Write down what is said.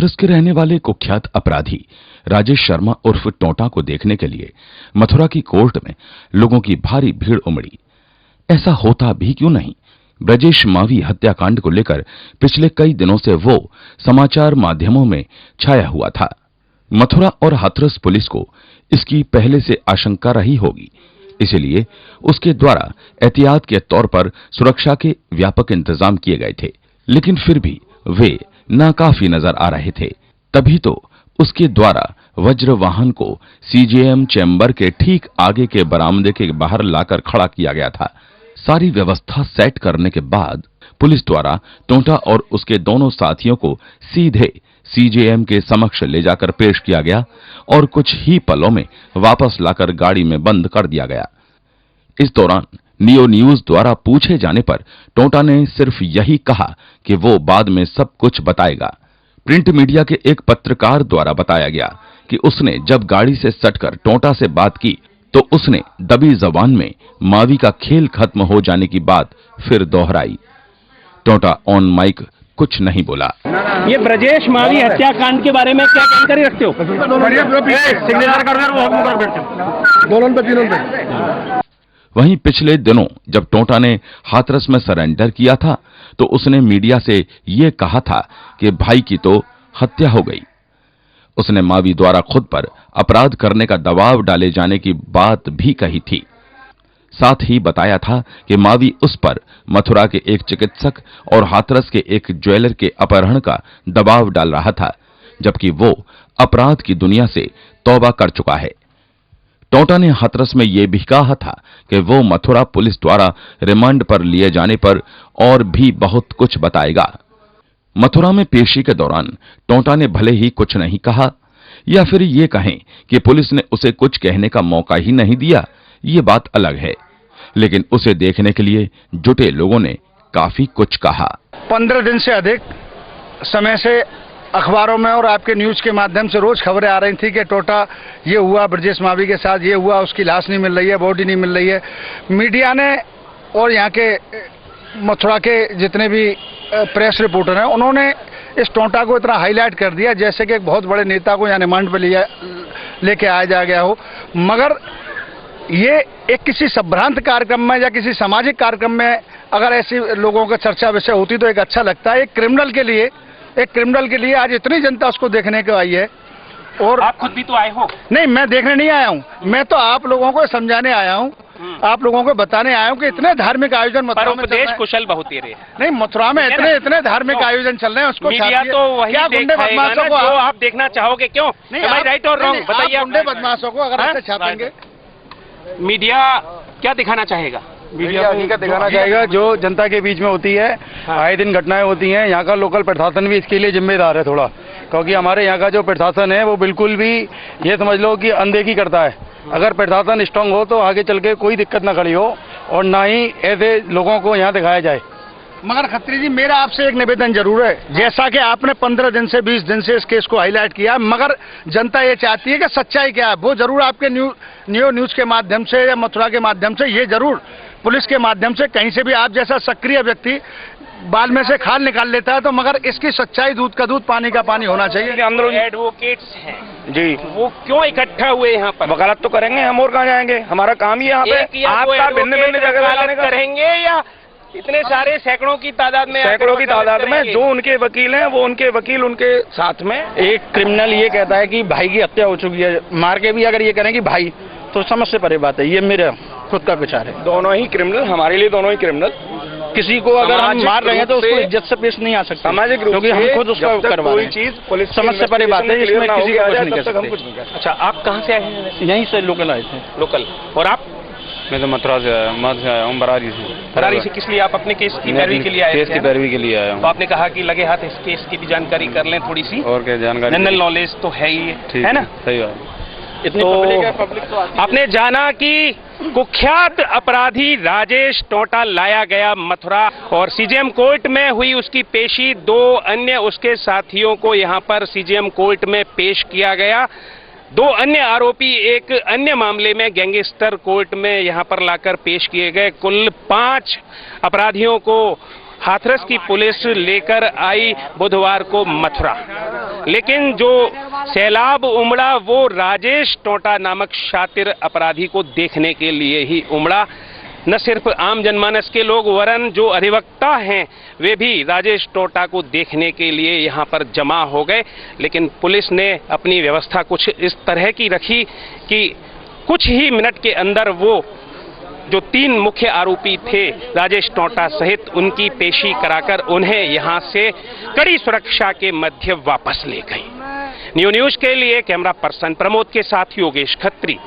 हाथरस के रहने वाले कुख्यात अपराधी राजेश शर्मा उर्फ टोंटा को देखने के लिए मथुरा की कोर्ट में लोगों की भारी भीड़ उमड़ी। ऐसा होता भी क्यों नहीं। ब्रजेश मावी हत्याकांड को लेकर पिछले कई दिनों से वो समाचार माध्यमों में छाया हुआ था। मथुरा और हाथरस पुलिस को इसकी पहले से आशंका रही होगी, इसलिए उसके द्वारा एहतियात के तौर पर सुरक्षा के व्यापक इंतजाम किए गए थे, लेकिन फिर भी वे नाकाफी नजर आ रहे थे। तभी तो उसके द्वारा वज्र वाहन को सीजेएम चैम्बर के ठीक आगे के बरामदे के बाहर लाकर खड़ा किया गया था। सारी व्यवस्था सेट करने के बाद पुलिस द्वारा टोंटा और उसके दोनों साथियों को सीधे सीजेएम के समक्ष ले जाकर पेश किया गया और कुछ ही पलों में वापस लाकर गाड़ी में बंद कर दिया गया। इस दौरान नियो न्यूज द्वारा पूछे जाने पर टोंटा ने सिर्फ यही कहा कि वो बाद में सब कुछ बताएगा। प्रिंट मीडिया के एक पत्रकार द्वारा बताया गया कि उसने जब गाड़ी से सटकर टोंटा से बात की तो उसने दबी जबान में मावी का खेल खत्म हो जाने की बात फिर दोहराई। टोंटा ऑन माइक कुछ नहीं बोला। ये ब्रजेश मावी हत्याकांड के बारे में क्या जानकारी रखते हो? सिग्नेचर कर वो हम कर बैठे दोनों पे तीनों पे। वहीं पिछले दिनों जब टोंटा ने हाथरस में सरेंडर किया था तो उसने मीडिया से ये कहा था कि भाई की तो हत्या हो गई। उसने मावी द्वारा खुद पर अपराध करने का दबाव डाले जाने की बात भी कही थी। साथ ही बताया था कि मावी उस पर मथुरा के एक चिकित्सक और हाथरस के एक ज्वेलर के अपहरण का दबाव डाल रहा था, जबकि वो अपराध की दुनिया से तौबा कर चुका है। टोंटा ने हाथरस में यह भी कहा था कि वो मथुरा पुलिस द्वारा रिमांड पर लिए जाने पर और भी बहुत कुछ बताएगा। मथुरा में पेशी के दौरान टोंटा ने भले ही कुछ नहीं कहा या फिर ये कहें कि पुलिस ने उसे कुछ कहने का मौका ही नहीं दिया, ये बात अलग है, लेकिन उसे देखने के लिए जुटे लोगों ने काफी कुछ कहा। 15 दिन से अधिक समय से अखबारों में और आपके न्यूज के माध्यम से रोज खबरें आ रही थी कि टोटा ये हुआ, ब्रजेश मावी के साथ ये हुआ, उसकी लाश नहीं मिल रही है, बॉडी नहीं मिल रही है। मीडिया ने और यहाँ के मथुरा के जितने भी प्रेस रिपोर्टर हैं उन्होंने इस टोंटा को इतना हाईलाइट कर दिया जैसे कि एक बहुत बड़े नेता को यहाँ रिमांड पर लेके आया जा गया हो। मगर ये एक किसी संभ्रांत कार्यक्रम में या किसी सामाजिक कार्यक्रम में अगर ऐसी लोगों का चर्चा विषय होती तो एक अच्छा लगता है। एक क्रिमिनल के लिए आज इतनी जनता उसको देखने को आई है। और आप खुद भी तो आए हो? नहीं, मैं देखने नहीं आया हूँ, मैं तो आप लोगों को समझाने आया हूँ, आप लोगों को बताने आया हूँ कि इतने धार्मिक आयोजन मथुरा में उपदेश कुशल बहुत ही रहे। नहीं, मथुरा में इतने धार्मिक आयोजन चल रहे हैं, उसको मीडिया तो वही गुंडे बदमाशों को आप देखना चाहोगे क्यों? राइट और रॉन्ग बताइए। गुंडे बदमाशों को अगर ऐसे छापेंगे, मीडिया क्या दिखाना चाहेगा? मीडिया हकीकत दिखाना चाहेगा जो जनता के बीच में होती है। आए दिन घटनाएं होती हैं। यहाँ का लोकल प्रशासन भी इसके लिए जिम्मेदार है थोड़ा, क्योंकि हमारे यहाँ का जो प्रशासन है वो बिल्कुल भी ये समझ लो कि अनदेखी करता है। अगर प्रशासन स्ट्रांग हो तो आगे चल के कोई दिक्कत ना खड़ी हो और ना ही ऐसे लोगों को यहाँ दिखाया जाए। मगर खत्री जी, मेरा आपसे एक निवेदन जरूर है, जैसा कि आपने 15 दिन से 20 दिन से इस केस को हाईलाइट किया, मगर जनता ये चाहती है कि सच्चाई क्या है वो जरूर आपके नियो न्यूज के माध्यम से या मथुरा के माध्यम से, ये जरूर पुलिस के माध्यम से, कहीं से भी आप जैसा सक्रिय व्यक्ति बाल में से खाल निकाल लेता है तो मगर इसकी सच्चाई दूध का दूध पानी का पानी होना चाहिए। अंदर एडवोकेट्स हैं जी, वो क्यों इकट्ठा हुए यहाँ पर? वकालत तो करेंगे हम, और कहाँ जाएंगे? हमारा काम ही यहाँ पे आपका भिन्न जगह करेंगे या इतने सारे सैकड़ों की तादाद में जो उनके वकील हैं वो उनके वकील उनके साथ में। एक क्रिमिनल ये कहता है कि भाई की हत्या हो चुकी है, मार के भी अगर ये करें कि भाई, तो समझ से परे बात है। ये मेरा खुद का विचार है। दोनों ही क्रिमिनल, हमारे लिए दोनों ही क्रिमिनल। किसी को अगर हम मार रहे हैं तो उसको इज्जत से पेश नहीं आ सकता सामाजिक रूप, क्योंकि हम खुद उसका करवा रहे हैं। चीज पुलिस समझ से परे बात है, इसमें किसी को कुछ नहीं कर सकते। अच्छा, आप कहाँ से आए हैं? यहीं से लोकल आए थे। लोकल। और आप? मैं तो मथुरा से आया हूँ, बरारी से। बरारी से किस लिए? आप अपने केस की पैरवी के लिए आए? केस की पैरवी के लिए आया हूँ। तो आपने कहा कि लगे हाथ इस केस की भी जानकारी कर लें थोड़ी सी। और क्या जानकारी? जनरल नॉलेज तो है ही है ना? सही बात। इतनी पब्लिक तो आपने जाना कि कुख्यात अपराधी राजेश टोंटा लाया गया मथुरा और सीजेएम कोर्ट में हुई उसकी पेशी। 2 अन्य उसके साथियों को यहां पर सीजेएम कोर्ट में पेश किया गया। 2 अन्य आरोपी एक अन्य मामले में गैंगस्टर कोर्ट में यहां पर लाकर पेश किए गए। कुल 5 अपराधियों को हाथरस की पुलिस लेकर आई बुधवार को मथुरा। लेकिन जो सैलाब उमड़ा वो राजेश टोटा नामक शातिर अपराधी को देखने के लिए ही उमड़ा। न सिर्फ आम जनमानस के लोग वरन जो अधिवक्ता हैं वे भी राजेश टोटा को देखने के लिए यहाँ पर जमा हो गए। लेकिन पुलिस ने अपनी व्यवस्था कुछ इस तरह की रखी कि कुछ ही मिनट के अंदर वो जो 3 मुख्य आरोपी थे राजेश टोटा सहित उनकी पेशी कराकर उन्हें यहां से कड़ी सुरक्षा के मध्य वापस ले गई। न्यूज़ के लिए कैमरा पर्सन प्रमोद के साथ योगेश खत्री।